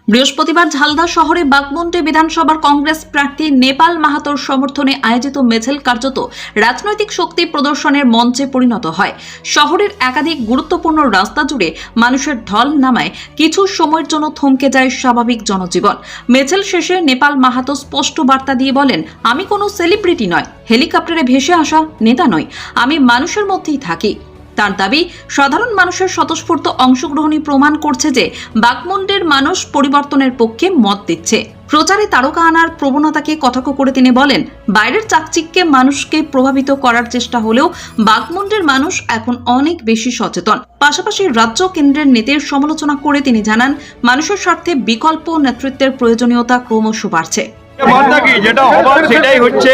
বৃহস্পতিবার ঝালদা শহরে বাগমুন্ডি বিধানসভার কংগ্রেস প্রার্থী নেপাল মাহাতোর সমর্থনে আয়োজিত মিছিল কার্যত রাজনৈতিক শক্তি প্রদর্শনের মঞ্চে পরিণত হয়। শহরের একাধিক গুরুত্বপূর্ণ রাস্তা জুড়ে মানুষের ঢল নামায় কিছু সময়ের জন্য থমকে যায় স্বাভাবিক জনজীবন। মিছিল শেষে নেপাল মাহাতো স্পষ্ট বার্তা দিয়ে বলেন, আমি কোনো সেলিব্রিটি নয়, হেলিকপ্টারে ভেসে আসা নেতা নই, আমি মানুষের মধ্যেই থাকি। তার দাবি, সাধারণ মানুষের স্বতঃস্ফূর্ত অংশগ্রহণই প্রমাণ করছে যে বাগমুন্ডির মানুষ পরিবর্তনের পক্ষে মত দিচ্ছে। প্রচারে তারকা আনার প্রবণতাকে কটাক্ষ করে তিনি বলেন, বাইরের চাকচিক্যে মানুষকে প্রভাবিত করার চেষ্টা হলেও বাগমুন্ডির মানুষ এখন অনেক বেশি সচেতন। পাশাপাশি রাজ্য কেন্দ্রের নীতির সমালোচনা করে তিনি জানান, মানুষের স্বার্থে বিকল্প নেতৃত্বের প্রয়োজনীয়তা ক্রমশ বাড়ছে। বার্তা কি যেটা হবার সেটাই হচ্ছে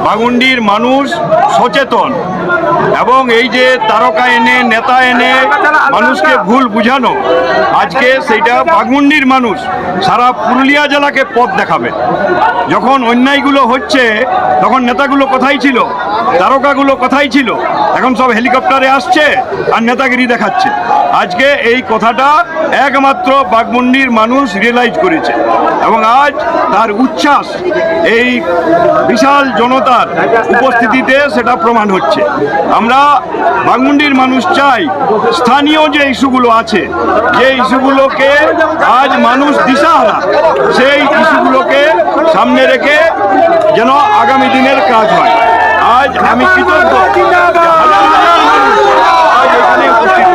বাগমুন্ডির মানুষ সচেতন, এবং এই যে তারকা এনে নেতা এনে মানুষকে ভুল বুঝানো, আজকে সেইটা বাগমুন্ডির মানুষ সারা পুরুলিয়া জেলাকে পথ দেখাবে। যখন অন্যায়গুলো হচ্ছে তখন নেতাগুলো কোথায় ছিল, তারকাগুলো কোথায় ছিল? এখন সব হেলিকপ্টারে আসছে আর নেতাগিরি দেখাচ্ছে। আজকে এই কথাটা একমাত্র বাগমুন্ডির মানুষ রিয়েলাইজ করেছে, এবং আজ তার উচ্ছ্বাস এই বিশাল জনতার উপস্থিতিতে সেটা প্রমাণ হচ্ছে। আমরা বাগমুন্ডির মানুষ চাই স্থানীয় যে ইস্যুগুলো আছে, যে ইস্যুগুলোকে আজ মানুষ দিশাহারা, সেই ইস্যুগুলোকে সামনে রেখে যেন আগামী দিনের কাজ হয়। আজ আমি কৃতজ্ঞ হাজার হাজার মানুষ আজ এখানে উপস্থিত।